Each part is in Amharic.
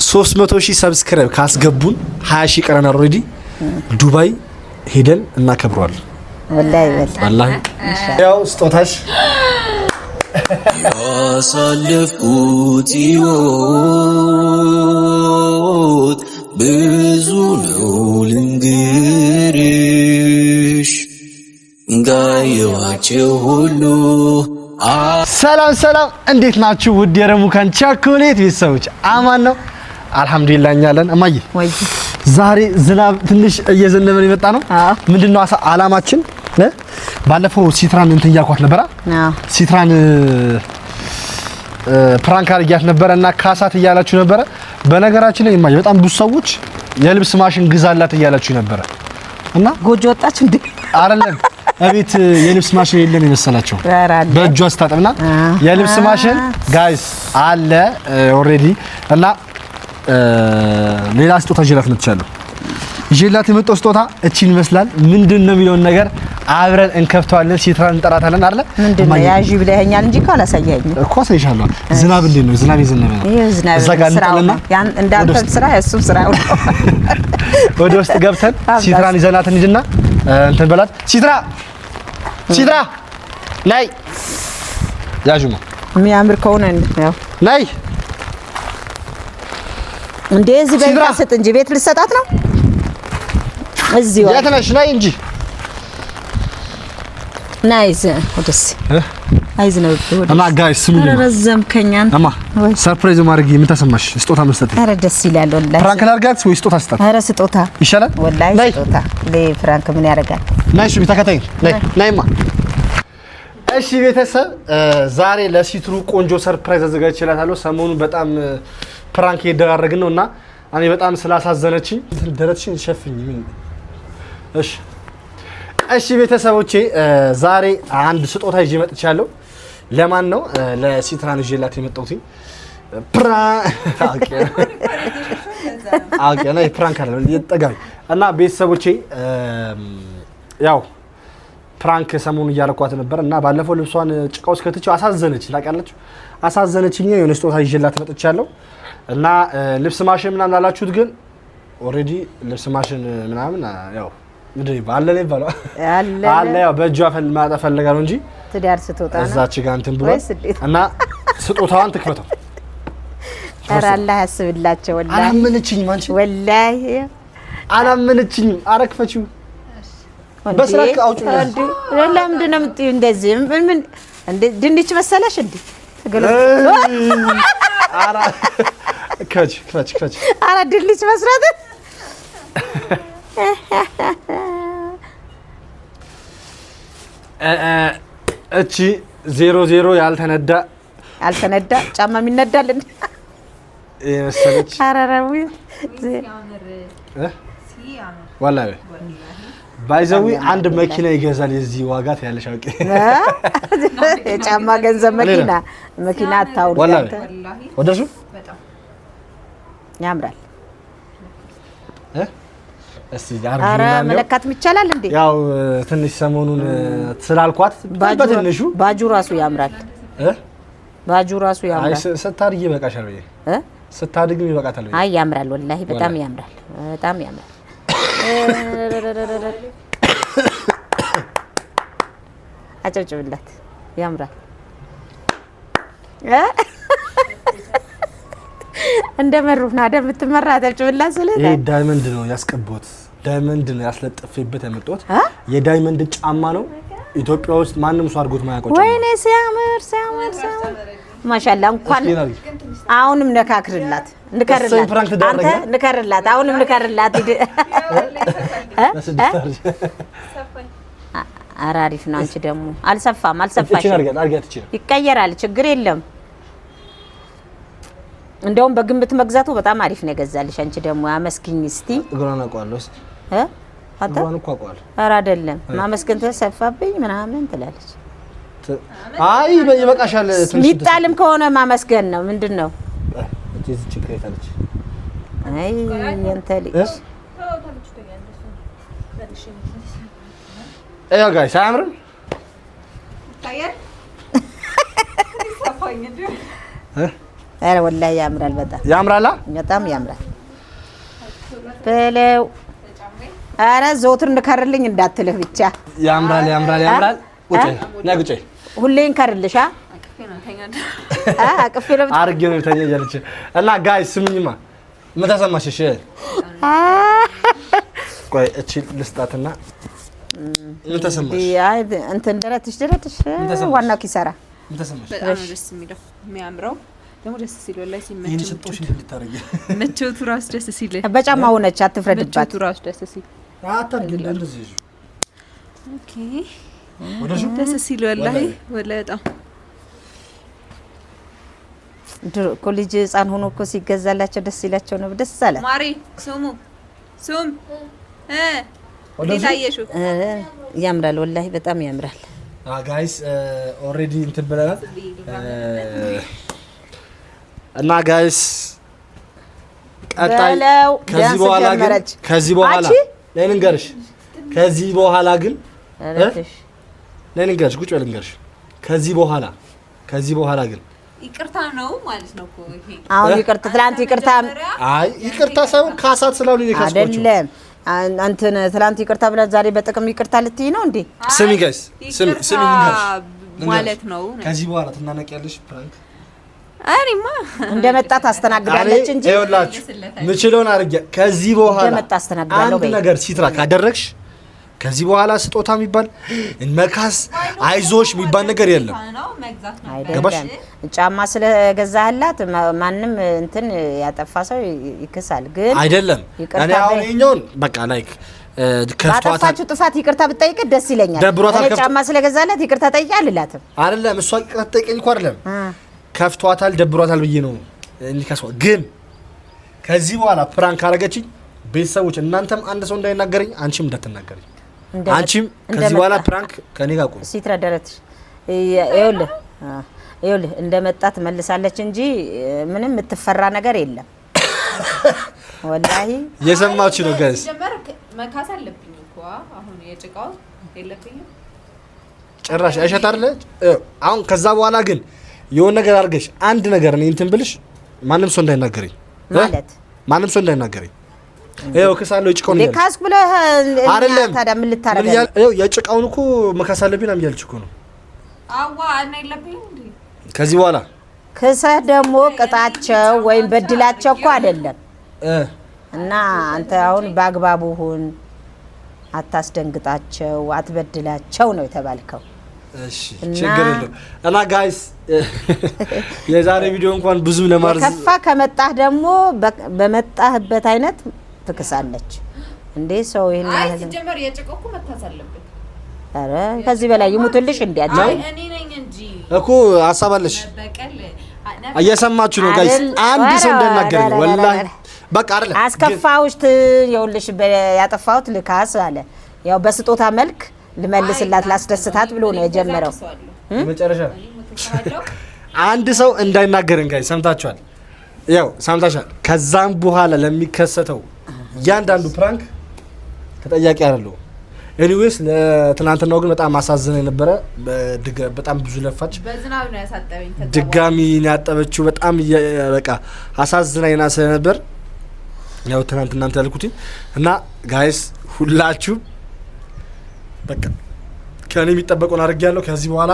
300,000 ሰብስክራይብ ካስገቡን 20,000 ቀረና ኦሬዲ ዱባይ ሄደን እናከብረዋለን ወላሂ ያው ስጦታሽ ያሳለፍኩት ሕይወት ብዙ ነው ልንገርሽ ጋየዋቸው ሁሉ ሰላም እንዴት ናችሁ ውድ የረሙካን ቸኮሌት ቤተሰቦች አማን ነው አልহামዱሊላህ እኛለን እማዬ ዛሬ ዝናብ ትንሽ እየዘነበን ይመጣ ነው ምንድነው አላማችን ባለፈው ሲትራን እንትን ያቋት ነበር ሲትራን ፕራንክ አድርጊያት ነበርና ካሳት እያላችሁ ነበር በነገራችን ላይ እማዬ በጣም ብዙ ሰዎች የልብስ ማሽን ግዛላት እያላችሁ ነበር እና ጎጆ ወጣች እንዴ አይደለም አቤት የልብስ ማሽን የለም ይመስላችሁ በእጇ አስታጥብና የልብስ ማሽን ጋይስ አለ ኦሬዲ እና ሌላ ስጦታ ጀላት መጥቻለሁ ጀላት የመጣው ስጦታ እቺን ይመስላል ምንድነው የሚለው ነገር አብረን እንከፍተዋለን ሲትራን እንጠራታለን አይደል ምንድነው ያጂ ብለኸኛል እንጂ ካላሳየኝ እኮ ሳይሻለው ዝናብ እንዴት ነው ዝናብ ይዘነበ ነው እዛ ጋር እንጠራለን ያን እንዳንተ ስራ እሱ ስራው ወደ ውስጥ ገብተን ሲትራን ይዘናት እንሂድና እንትን በላት ሲትራ ናይ ያጁማ የሚያምር ከሆነ ነው ናይ እንደዚህ በቃሰት እንጂ ቤት ልሰጣት ነው እዚው ያተነሽ ናይ እንጂ ናይስ ወደስ አይዝ ነው እና ጋይስ ስሙኝ ረዘምከኛን አማ ሰርፕራይዝ ማድረግ ምን ተሰማሽ ስጦታ መስጠት አረ ደስ ይላል ወላሂ ፍራንክ ላርጋት ወይ ስጦታ ስጣት አረ ስጦታ ይሻላል ወላሂ ስጦታ ለፍራንክ ምን ያደርጋል ናይስ ቢታከታይ ናይማ እሺ ቤተሰብ ዛሬ ለሲትሩ ቆንጆ ሰርፕራይዝ አዘጋጅቼላታለሁ ሰሞኑን በጣም ፕራንክ እየደረግን ነውና እኔ በጣም ስላሳዘነችኝ ደረትሽን ሸፍኝ ምን እሺ ቤተሰቦቼ ዛሬ አንድ ስጦታ ይዤ መጥቻለሁ ለማን ነው ለሲትራን ይዤላት የመጣሁት ኦኬ ናይ ፕራንክ አለ ይጠጋኝ እና ቤተሰቦቼ ያው ፕራንክ ሰሞኑን እያረኳት ነበር እና ባለፈው ልብሷን ጭቃው እስከትቼው አሳዘነች ታውቃላችሁ አሳዘነችኝ የሆነ ስጦታ ይዤላት መጥቻለሁ እና ልብስ ማሽን ምናምን አላችሁት ግን ኦሬዲ ልብስ ማሽን ምናምን ያው ምንድነው ባለለ ይባላል አለ ያው በእጇ ማጣ ፈልጋለሁ እንጂ ትዳር ስትወጣ ነው እዛች ጋር እንትን ብሎ እና ስጦታዋን ትክፈተው ኧረ አላህ ያስብላቸው ወላሂ አላመነችኝም አንቺ ወላሂ አላመነችኝም አረክፈችው በስራክ አውጪው እንዴ ለምንድን ነው የምትይው እንደዚህ ምን እንዴ ድንች መሰለሽ እንዴ አራ ከች አራ ድንች መስራት እቺ 00 ያልተነዳ ጫማ የሚነዳል እንዴ የመሰለች አራራዊ ወላሂ ባይዘዊ አንድ መኪና ይገዛል የዚህ ዋጋ ታያለሽ አውቄ የጫማ ገንዘብ መኪና አታውሩ ወላሂ ወደሱ ያምራል እስቲ አርጊና አረ መለካት ይቻላል እንዴ ያው ትንሽ ሰሞኑን ስላልኳት በትንሹ ባጁ ራሱ ያምራል ባጁ ራሱ ያምራል አይ ስታድጊ ይበቃሻል በይ ስታድግም ይበቃታል በይ አይ ያምራል ወላሂ በጣም ያምራል አጨብጭብላት ያምራል እንደመሩና እንደምትመራ አጨብጭብላት ስለዚህ ይሄ ዳይመንድ ነው ያስቀቦት ዳይመንድ ነው ያስለጠፈበት ያመጣሁት የዳይመንድ ጫማ ነው ኢትዮጵያ ውስጥ ማንንም ሰው አድርጎት ማያውቀው ወይኔ ሲያምር ማሻአላ እንኳን አሁንም ነካክርላት አንተ ንከርላት አሁንም ንከርላት አራሪፍ ነው አንቺ ደግሞ አልሰፋሽ ይቀየራል ችግር የለም እንደውም በግምት መግዛቱ በጣም አሪፍ ነው ገዛልሽ አንቺ ደግሞ አመስግኝ እስቲ እግራና ቋለስ አጣን እኮ አቋል ኧረ አይደለም ማመስገን ተሰፋብኝ ምናምን ትላለች አይ ይበቃሻል ሚጣልም ከሆነ ማመስገን ነው ምንድነው እዚህ ችግር የታለች አይ እንተ ልጅ አይ ጋይስ አያምርም ታያል ኧረ ወላሂ ያምራል። ያምራላ በጣም ያምራል በለው። ኧረ ዘውትር እንከርልኝ እንዳትልህ ብቻ። ያምራል። ቁጭ ሁሌ እንከርልሻ አቅፌ ነው አርጌ ነው ተኛለች። እና ጋይስ ስሙኝማ ምን ተሰማሽ? እሺ ቆይ እቺ ልስጣትና ምን ተሰማሽ? አይ እንትን ደረትሽ ዋናው ኪሳራ ምን ተሰማሽ? በጣም ደስ የሚለው የሚያምረው ደግሞ ደስ ሲል ወላሂ ሲመች ይሄን ሰጥቶሽ እንድታረጊ ምቾቱ ራስ ደስ ሲል በጫማ ሆነች አትፍረድባት። ምቾቱ ራስ ደስ ሲል አታርጊ እንደዚህ ኦኬ ደስ ሲል ወላሂ በጣም ድሮ እኮ ልጅ ህፃን ሆኖ እኮ ሲገዛላቸው ደስ ይላቸው ነው። ደስ አለ ማሪ ሱም ወላሂ ያምራል ወላሂ በጣም ያምራል። ጋይስ ኦሬዲ እንትን ብለናል እና ጋይስ ቀጣይ ከዚህ በኋላ ለንገርሽ ቁጭ ልንገርሽ ከዚህ በኋላ ግን ይቅርታ ነው ማለት ነው እኮ ይሄ አሁን ይቅርታ ትላንት ይቅርታ አይ ይቅርታ ሳይሆን ካሳት ስላሉ ይካስቆቹ አይደለም አንተን ትላንት ይቅርታ ብለን ዛሬ በጥቅም ይቅርታ ልትይ ነው እንዴ? ስሚ ጋይስ ስሚ ማለት ነው ከዚህ በኋላ ትናነቂያለሽ ፕራንክ አሪማ እንደመጣት አስተናግዳለች እንጂ ይኸውላችሁ ምችለውን አርገ ከዚህ በኋላ እንደመጣ አስተናግዳለሁ አንድ ነገር ሲትራ ካደረግሽ ከዚህ በኋላ ስጦታ የሚባል መካስ አይዞሽ የሚባል ነገር የለም። ገባሽ? ጫማ ስለገዛህላት ማንም እንትን ያጠፋ ሰው ይክሳል። ግን አይደለም እኔ አሁን ይሄኛውን በቃ ላይክ ባጠፋችሁ ጥፋት ይቅርታ ብትጠይቅ ደስ ይለኛል። እኔ ጫማ ስለገዛላት ይቅርታ ጠይቂ አልላትም። አይደለም እሷ ይቅርታ ጠይቀኝ እኮ አይደለም ከፍቷታል ደብሯታል ብዬ ነው እንዲከስው። ግን ከዚህ በኋላ ፕራንክ አረገችኝ ቤተሰቦች እናንተም አንድ ሰው እንዳይናገረኝ አንቺም እንዳትናገረኝ። አንቺም ከዚህ በኋላ ፕራንክ ከኔ ጋር ቆይ ሲትረደረት ይኸውልህ እንደመጣት መልሳለች እንጂ ምንም የምትፈራ ነገር የለም። ወላሂ የሰማችሁ ነው ጋይስ። መካስ አለብኝ እኮ አሁን የጭቃው የለብኝም ጭራሽ አይሸት አይደለ? አሁን ከዛ በኋላ ግን የሆነ ነገር አድርገሽ አንድ ነገር እኔ እንትን ብልሽ ማንም ሰው እንዳይናገረኝ ማለት ማንም ሰው እንዳይናገረኝ። ይኸው ከሳለው የጭቃውን ይላል ለካስ ብለ አይደለም ታዲያ ምን ልታረጋለህ? ይኸው የጭቃውን እኮ መካስ አለብኝ ነው የሚያልሽ እኮ ነው። አዋ እና የለብኝም እንዴ ከዚህ በኋላ ክሰህ ደግሞ ቅጣቸው ወይም በድላቸው እኮ አይደለም እና አንተ አሁን በአግባቡ ሁን፣ አታስደንግጣቸው፣ አትበድላቸው ነው የተባልከው። እሺ ችግር የለም። እና ጋይስ የዛሬ ቪዲዮ እንኳን ብዙ ለማርዝ ከፋ ከመጣህ ደግሞ በመጣህበት አይነት ትክሳለች እንዴ ሰው ይሄን አይ ሲጀመር የጭቃው እኮ መታስ አለበት። አረ ከዚህ በላይ ይሙትልሽ እንዴ አጂ እኔ ነኝ እንጂ እኮ ሐሳባለሽ እየሰማችሁ ነው ጋይስ። አንድ ሰው እንደናገረኝ ወላሂ በቃ አይደለም አስከፋውሽ ይኸውልሽ ያጠፋሁት ልካስ አለ ያው በስጦታ መልክ ልመልስላት ላስደስታት ብሎ ነው የጀመረው። መጨረሻ አንድ ሰው እንዳይናገረን ጋይስ ሰምታችኋል። ያው ሰምታችኋል። ከዛም በኋላ ለሚከሰተው እያንዳንዱ ፕራንክ ተጠያቂ አይደለም። ኤኒዌይስ ለትናንትናው ግን በጣም አሳዝነኝ ነበረ። በጣም ብዙ ለፋች። በዝናብ ነው ያሳጠበኝ። ድጋሚ ነው ያጠበችው። በጣም በቃ አሳዝነኝና ስለነበር ያው ትናንት እናንተ ያልኩት እና ጋይስ ሁላችሁ በቃ ከኔ የሚጠበቀውን አድርጌያለሁ። ከዚህ በኋላ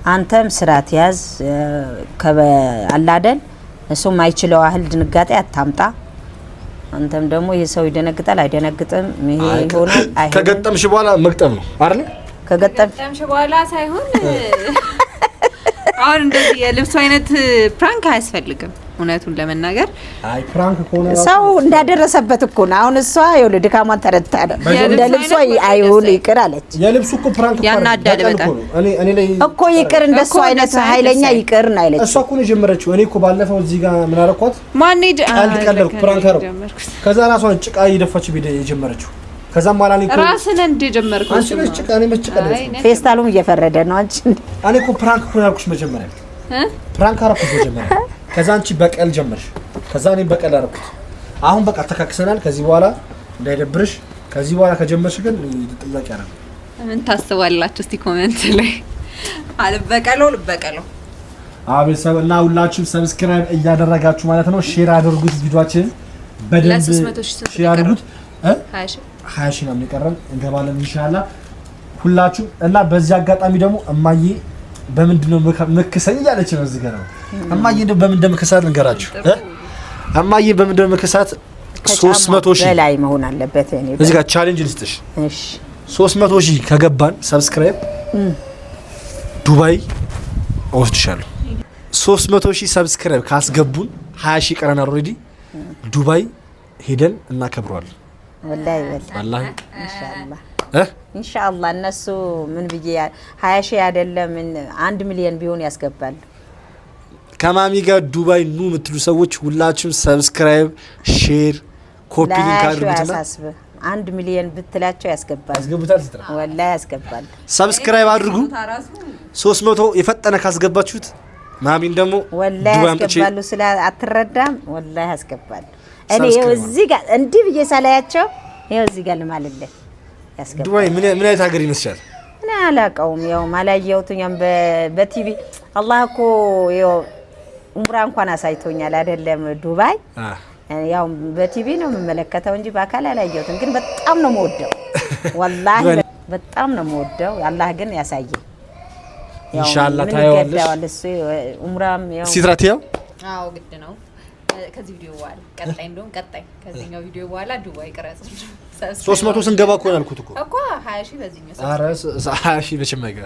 አንተም ስራት ያዝ ከአላደል እሱ ማይችለው አህል ድንጋጤ አታምጣ። አንተም ደግሞ የሰው ይደነግጣል አይደነግጥም ይሄ ሆኖ አይሄድ። ከገጠምሽ በኋላ መግጠም ነው አይደል? ከገጠምሽ በኋላ ሳይሆን አሁን እንደዚህ የልብሱ አይነት ፕራንክ አያስፈልግም። እውነቱን ለመናገር አይ ፕራንክ ኮነ ሰው እንዳደረሰበት እኮ ነው። አሁን እሷ ይኸውልህ ድካሟን ተረድታ እንደ ልብሷ አይሁን ይቅር አለች። የልብሱ እኮ ፕራንክ ያናዳደ በጣም እኔ ላይ እኮ ይቅር እንደሱ አይነት ኃይለኛ ይቅር ነው አይለች። እሷ እኮ ነው ጀመረችው። እኔ እኮ ባለፈው እዚህ ጋር ምን አረኳት? ማን ይደ ቀልድ ፕራንክ አረኩ። ከዛ ራሷን ጭቃ እየደፋች ቪዲዮ የጀመረችው ከዛም በኋላ እኔ እኮ ራስን እንደጀመርከው አንቺ ነሽ ጭቃ እኔ መች ጭቃ ደረሰ። ፌስታሉም እየፈረደ ነው አንቺ። እኔ እኮ ፕራንክ እኮ ያልኩሽ መጀመሪያ ፕራንክ አረኩሽ መጀመሪያ። ከዛ አንቺ በቀል ጀመርሽ። ከዛ እኔ በቀል አረኩት። አሁን በቃ ተካክሰናል። ከዚህ በኋላ እንዳይደብርሽ። ከዚህ በኋላ ከጀመርሽ ግን ጥያቄ አረ ምን ታስባላችሁ? እስቲ ኮሜንት ላይ አልበቀለው ልበቀለው ቤተሰብ እና ሁላችሁም ሰብስክራይብ እያደረጋችሁ ማለት ነው። ሼር አድርጉት፣ ቪዲዮአችንን በደንብ ሼር አድርጉት። 20 ሺህ ነው የሚቀረን፣ እንገባለን ኢንሻአላህ ሁላችሁም። እና በዚህ አጋጣሚ ደግሞ እማዬ በምንድነው መከሰኝ እያለች ነው እዚህ ጋር ነው። እማዬ በምን እንደምከሳት ልንገራችሁ። እማዬ በምን እንደምከሳት 300 ሺህ በላይ መሆን አለበት። እኔ እዚህ ጋር ቻሌንጅ ልስጥሽ። እሺ 300 ሺህ ከገባን ሰብስክራይብ ዱባይ ወስድሻለሁ። 300 ሺህ ሰብስክራይብ ካስገቡን 20 ሺህ ቀረናል። ኦሬዲ ዱባይ ሄደን እናከብረዋለን። ወላሂ ኢንሻአላህ እነሱ ምን ብዬ 20 ሺህ አይደለም 1 ሚሊዮን ቢሆን ያስገባሉ። ከማሚ ጋር ዱባይ ኑ የምትሉ ሰዎች ሁላችሁም ሰብስክራይብ፣ ሼር፣ ኮፒ ሊንክ አድርጉትና 1 ሚሊዮን ብትላቸው ያስገባሉ። ያስገቡታል። ወላሂ ያስገባሉ። ሰብስክራይብ አድርጉ። 300 የፈጠነ ካስገባችሁት ማሚን ደግሞ ወላሂ ያስገባሉ። ስለ አትረዳም ወላሂ ያስገባሉ። እኔ ይኸው እዚህ ጋር እንዲህ ብዬ ሳላያቸው ይኸው እዚህ ጋር ልማልልህ ያስገባሉ። ዱባይ ምን አይነት ሀገር ይመስላል? እኔ አላውቀውም። ያው ማላየሁትኛም በቲቪ አላህ እኮ ያው ኡምራ እንኳን አሳይቶኛል አይደለም ዱባይ። ያው በቲቪ ነው የምመለከተው እንጂ በአካል አላየሁትም። ግን በጣም ነው የምወደው ወላሂ በጣም ነው የምወደው። አላህ ግን ያሳየኝ ኢንሻአላህ ታየዋለሽ። እሱ ኡምራም ያው ሲትራት ያው አዎ ግድ ነው። ከዚህ ቪዲዮ በኋላ ቀጣይ እንደውም ከዚህኛው ቪዲዮ በኋላ ዱባይ ቅረጽ 300 ስንገባ እኮ ያልኩት እኮ 20 ሺህ በዚህኛው 20 ሺህ በችመጋ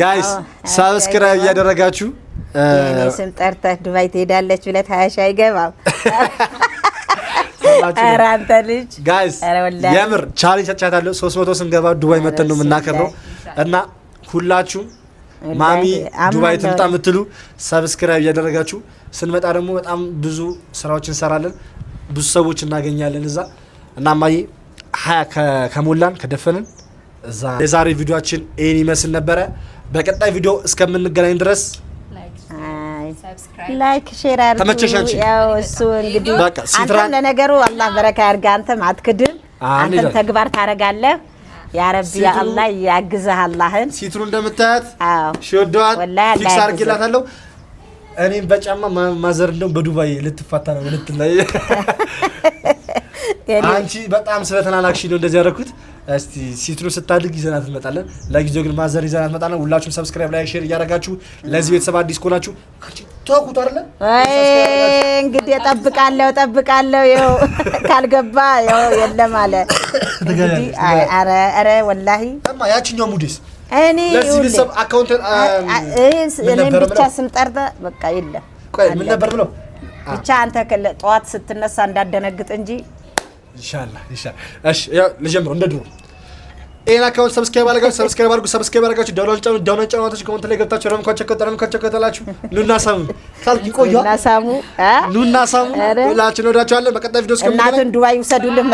ጋይስ ሰብስክራይብ እያደረጋችሁ እኔ ስም ጠርተህ ዱባይ ትሄዳለች ብለህ 20 ሺህ አይገባም። ኧረ አንተ ልጅ ጋይስ የምር ቻሌንጅ ሰጥቻታለሁ። 300 ስንገባ ዱባይ መተን ነው የምናከብረው እና ሁላችሁም ማሚ ዱባይ ትምጣ የምትሉ ሰብስክራይብ እያደረጋችሁ ስንመጣ ደግሞ በጣም ብዙ ስራዎች እንሰራለን፣ ብዙ ሰዎች እናገኛለን እዛ እና ማዬ 20 ከሞላን ከደፈንን እዛ የዛሬ ቪዲዮአችን ይሄን ይመስል ነበረ። በቀጣይ ቪዲዮ እስከምንገናኝ ድረስ ላይክ ሼር አድርጉ። ተመቸሻንቺ? ያው እሱ እንግዲህ በቃ ሲትራን አንተ ለነገሩ አላህ በረካ ያርጋ። አንተም አትክድም፣ አንተም ተግባር ታረጋለህ። ያ ረቢ ያ አላህ ያግዝህ። አላህን ሲትሩ እንደምታያት አዎ ሾዶዋት ወላሂ ፊክስ አድርጌላታለሁ። እኔም በጫማ ማዘር እንደው በዱባይ ልትፋታ ነው ልትለይ። አንቺ በጣም ስለተናናክሽ ነው እንደዚህ ያደረኩት። እስቲ ሲትሩ ስታድግ ይዘናት እንመጣለን። ለጊዜው ግን ማዘር ይዘናት እንመጣለን። ሁላችሁም ሰብስክራይብ፣ ላይክ፣ ሼር እያደረጋችሁ ለዚህ ቤተሰብ አዲስ ከሆናችሁ አንቺ ተውኩት አይደለ? እንግዲህ እጠብቃለሁ። ይኸው ካልገባ ይኸው የለም አለ እንግዲህ። ኧረ ወላሂ ያቺኛው ሙዲስ እኔ ለዚህ ቤተሰብ አካውንት እኔ ብቻ ስም ጠርተህ በቃ የለም። ቆይ ምን ነበር ብለው ብቻ አንተ ጠዋት ስትነሳ እንዳደነግጥ እንጂ ኢንሻአላህ። እሺ ያው ልጀምር እንደ ድሮ ይሄን አካውንት ሰብስክራይብ አድርጋችሁ ዳውንሎድ ጫናታችሁ ኮሜንት ላይ ገብታችሁ ረምኳቸው ከተላችሁ ኑና ሳሙ ካልኩ ይቆዩ ኑና ሳሙ ሁላችሁን ወዳችኋለን። በቀጣይ ቪዲዮ እስከምንገናኝ እናቱን ዱባይ ውሰዱልህ።